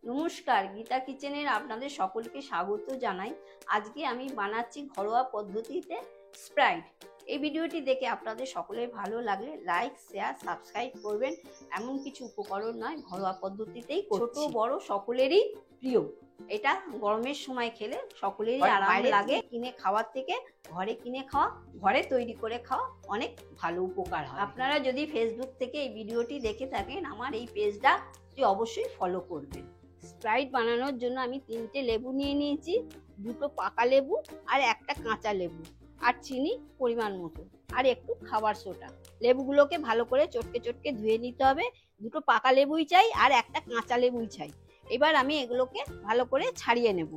নমস্কার, গীতা কিচেনের আপনাদের সকলকে স্বাগত জানাই। আজকে আমি বানাচ্ছি ঘরোয়া পদ্ধতিতে স্প্রাইট। এই ভিডিওটি দেখে আপনাদের সকলের ভালো লাগলে লাইক, শেয়ার, সাবস্ক্রাইব করবেন। এমন কিছু উপকরণ নয়, ঘরোয়া পদ্ধতিতেই ছোট বড় সকলেরই প্রিয়। এটা গরমের সময় খেলে সকলেরই আরাম লাগে। কিনে খাওয়ার থেকে ঘরে কিনে খাওয়া, ঘরে তৈরি করে খাওয়া অনেক ভালো উপকার হয়। আপনারা যদি ফেসবুক থেকে এই ভিডিওটি দেখে থাকেন, আমার এই পেজটা অবশ্যই ফলো করবেন। স্প্রাইট বানানোর জন্য আমি 3টে লেবু নিয়ে নিয়েছি, 2টো পাকা লেবু আর একটা কাঁচা লেবু, আর চিনি পরিমাণ মতো, আর একটু খাবার সোডা। লেবুগুলোকে ভালো করে চটকে চটকে ধুয়ে নিতে হবে। 2টো পাকা লেবুই চাই আর একটা কাঁচা লেবুই চাই। এবার আমি এগুলোকে ভালো করে ছাড়িয়ে নেব।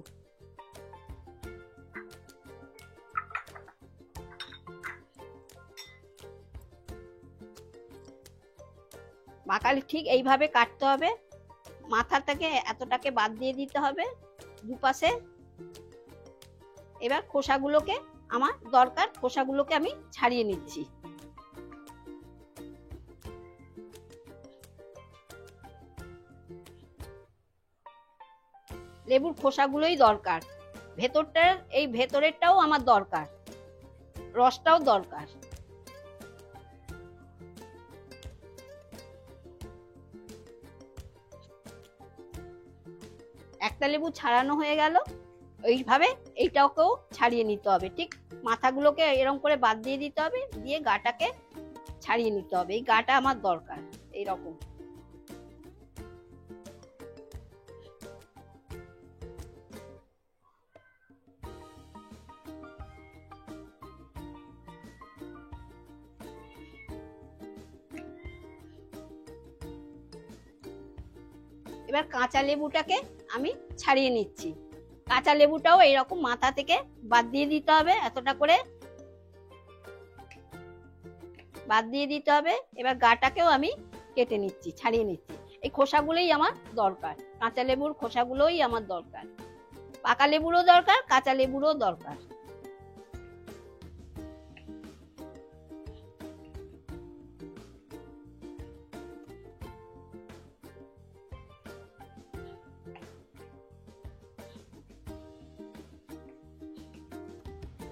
পাকা ঠিক এইভাবে কাটতে হবে। মাথাটাকে এতটাকে বাদ দিয়ে দিতে হবে দুপাশে। এবার খোসাগুলোকে আমার দরকার, খোসাগুলোকে আমি ছাড়িয়ে নিচ্ছি। লেবুর খোসাগুলোই দরকার, এই ভেতরেরটাও আমার দরকার, রসটাও দরকার। একটা লেবু ছাড়ানো হয়ে গেল। এইভাবে এইটাকেও ছাড়িয়ে নিতে হবে। ঠিক মাথাগুলোকে এরকম করে বাদ দিয়ে দিতে হবে, দিয়ে গাটাকে ছাড়িয়ে নিতে হবে। এই গাটা আমার দরকার এইরকম। এবার কাঁচা লেবুটাকে আমি ছাড়িয়ে নিচ্ছি। কাঁচা লেবুটাও এইরকম মাথা থেকে বাদ দিয়ে দিতে হবে, এতটা করে বাদ দিয়ে দিতে হবে। এবার গাটাকেও আমি কেটে নিচ্ছি, ছাড়িয়ে নিচ্ছি। এই খোসাগুলোই আমার দরকার, কাঁচা লেবুর খোসাগুলোই আমার দরকার। পাকা লেবুরও দরকার, কাঁচা লেবুরও দরকার।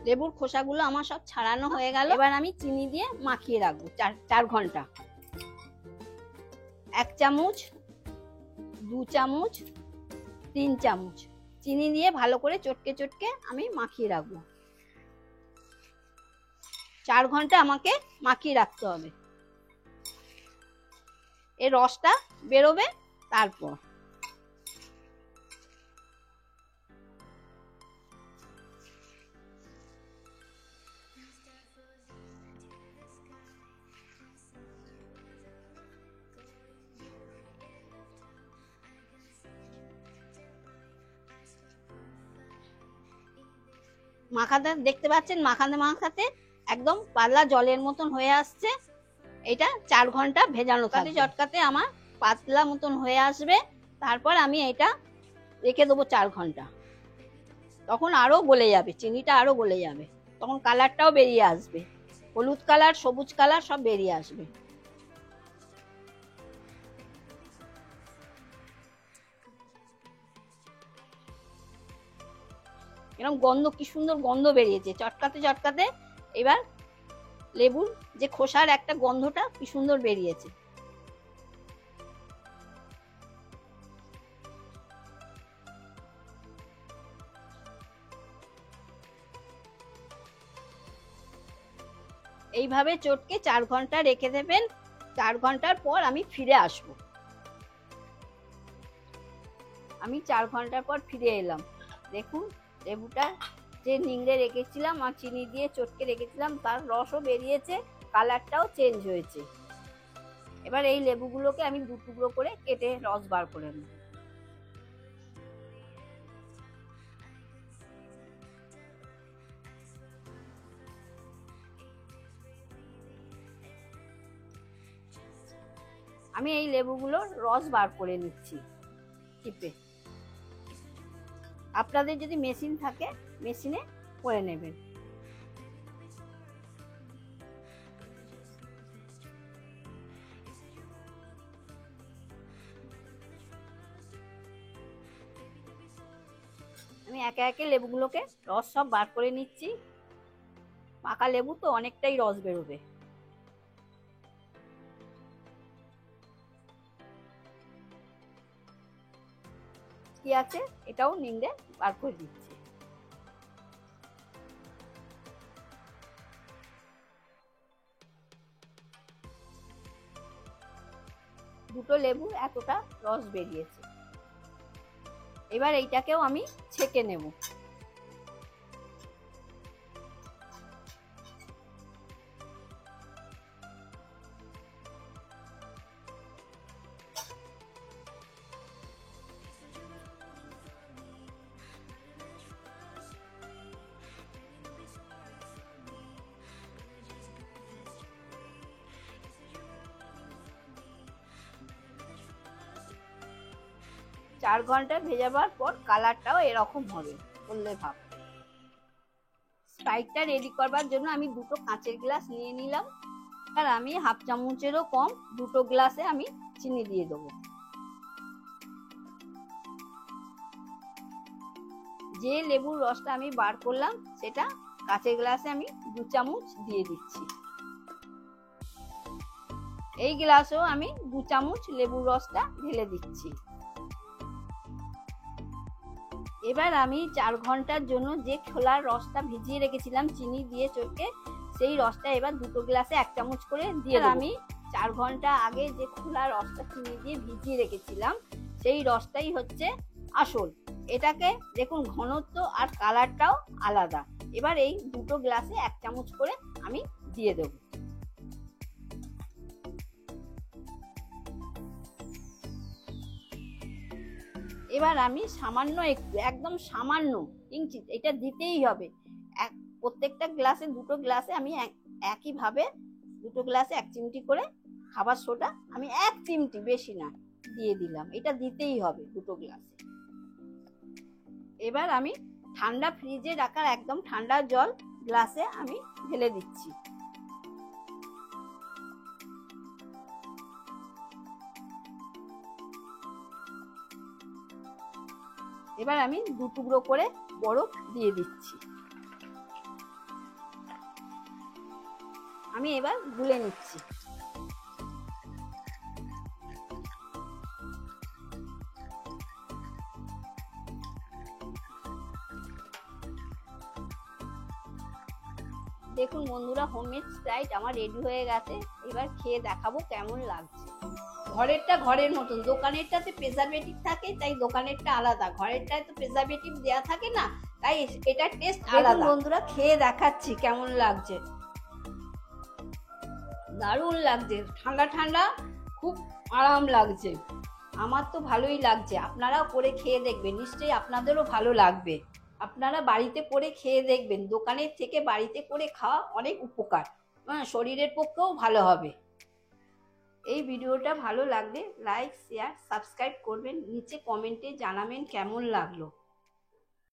লেবুর খোসাগুলো আমার সব ছাড়ানো হয়ে গেল। এবার আমি চিনি দিয়ে মাখিয়ে রাখবো 4 ঘন্টা। 1 চামচ, 2 চামচ, 3 চামচ চিনি দিয়ে ভালো করে চটকে চটকে আমি মাখিয়ে রাখবো। 4 ঘন্টা আমাকে মাখিয়ে রাখতে হবে। এর রসটা বেরোবে তারপর। মাখাতে দেখতে পাচ্ছেন, মাখাতে মাখাতে একদম পাতলা জলের মতন হয়ে আসছে। এটা 4 ঘন্টা ভেজানো থাকবে। চটকাতে আমার পাতলা মতন হয়ে আসবে। তারপর আমি এটা রেখে দেবো 4 ঘন্টা। তখন আরো গলে যাবে, চিনিটা আরো গলে যাবে। তখন কালারটাও বেরিয়ে আসবে, হলুদ কালার, সবুজ কালার সব বেরিয়ে আসবে। এরকম গন্ধ, কি সুন্দর গন্ধ বেরিয়েছে চটকাতে চটকাতে। এবার লেবুর যে খোসার একটা গন্ধটা কি সুন্দর বেরিয়েছে। এইভাবে চটকে 4 ঘন্টা রেখে দেবেন। 4 ঘন্টার পর আমি ফিরে আসব। আমি 4 ঘন্টার পর ফিরে এলাম। দেখুন, লেবুটা যে নিংড়ে রেখেছিলাম আর চিনি দিয়ে চটকে রেখেছিলাম, তার রসও বেরিয়েছে, কালারটাও চেঞ্জ হয়েছে। এবার এই লেবুগুলোকে আমি 2 টুকরো করে কেটে রস বার করে নেব। আমি এই লেবুগুলোর রস বার করে নিচ্ছি চিপে। আপনাদের যদি মেশিন থাকে মেশিনে করে নেবেন। আমি একে একে লেবুগুলোকে রস সব বার করে নিচ্ছি। পাকা লেবু তো অনেকটাই রস বেরোবে। কি আছে এটাও নিংড়ে বার করে দিচ্ছি। দুটো লেবু এতটা রস বেরিয়েছে। এবার এইটাকেও আমি ছেঁকে নেব। চার ঘন্টা ভেজাবার পর কালারটাও এরকম হবে, বললে ভাব। স্প্রাইটটা রেডি করবার জন্য আমি দুটো কাঁচের গ্লাস নিয়ে নিলাম। আর আমি হাফ চামচেরও কম দুটো গ্লাসে আমি চিনি দিয়ে দেবো। যে লেবুর রসটা আমি বার করলাম সেটা কাঁচের গ্লাসে আমি 2 চামচ দিয়ে দিচ্ছি। এই গ্লাসেও আমি 2 চামচ লেবুর রসটা ঢেলে দিচ্ছি। এবার আমি 4 ঘন্টার জন্য যে ছোলার রসটা ভিজিয়ে রেখেছিলাম চিনি দিয়ে চটকে, সেই রসটা এবার দুটো গ্লাসে 1 চামচ করে দিয়ে দেব। আমি 4 ঘন্টা আগে যে ছোলার রসটা চিনি দিয়ে ভিজিয়ে রেখেছিলাম সেই রসটাই হচ্ছে আসল। এটাকে দেখুন ঘনত্ব আর কালারটাও আলাদা। এবার এই দুটো গ্লাসে 1 চামচ করে আমি দিয়ে দেব। এবার আমি সামান্য একটু, একদম সামান্য কিঞ্চিত, এটা দিতেই হবে। প্রত্যেকটা গ্লাসে, দুটো গ্লাসে আমি একইভাবে দুটো গ্লাসে 1 চিমটি করে খাবার সোডা আমি 1 চিমটি, বেশি না, দিয়ে দিলাম। এটা দিতেই হবে দুটো গ্লাসে। এবার আমি ঠান্ডা ফ্রিজে রাখার একদম ঠান্ডা জল গ্লাসে আমি ঢেলে দিচ্ছি। এবার আমি 2 টুকরো করে বরফ দিয়ে দিচ্ছি। আমি এবার গুলে নিচ্ছি। দেখুন বন্ধুরা, হোমমেড স্প্রাইট আমার রেডি হয়ে গেছে। এবার খেয়ে দেখাবো কেমন লাগছে। ঘরেরটা ঘরের মতন, দোকানেরটাতে প্রিজারভেটিভ থাকে তাই দোকানেরটা আলাদা, ঘরেরটায় তো প্রিজারভেটিভ দেয়া থাকে না তাই এটার টেস্ট আলাদা। বন্ধুরা খেয়ে দেখাচ্ছি কেমন লাগছে। দারুণ লাগছে, ঠান্ডা ঠান্ডা, খুব আরাম লাগছে। আমার তো ভালোই লাগছে। আপনারাও করে খেয়ে দেখবেন, নিশ্চয়ই আপনাদেরও ভালো লাগবে। আপনারা বাড়িতে করে খেয়ে দেখবেন। দোকানের থেকে বাড়িতে করে খাওয়া অনেক উপকার, শরীরের পক্ষেও ভালো হবে। এই ভিডিওটা ভালো লাগলে লাইক, শেয়ার, সাবস্ক্রাইব করবেন। নিচে কমেন্টে জানাবেন কেমন লাগলো।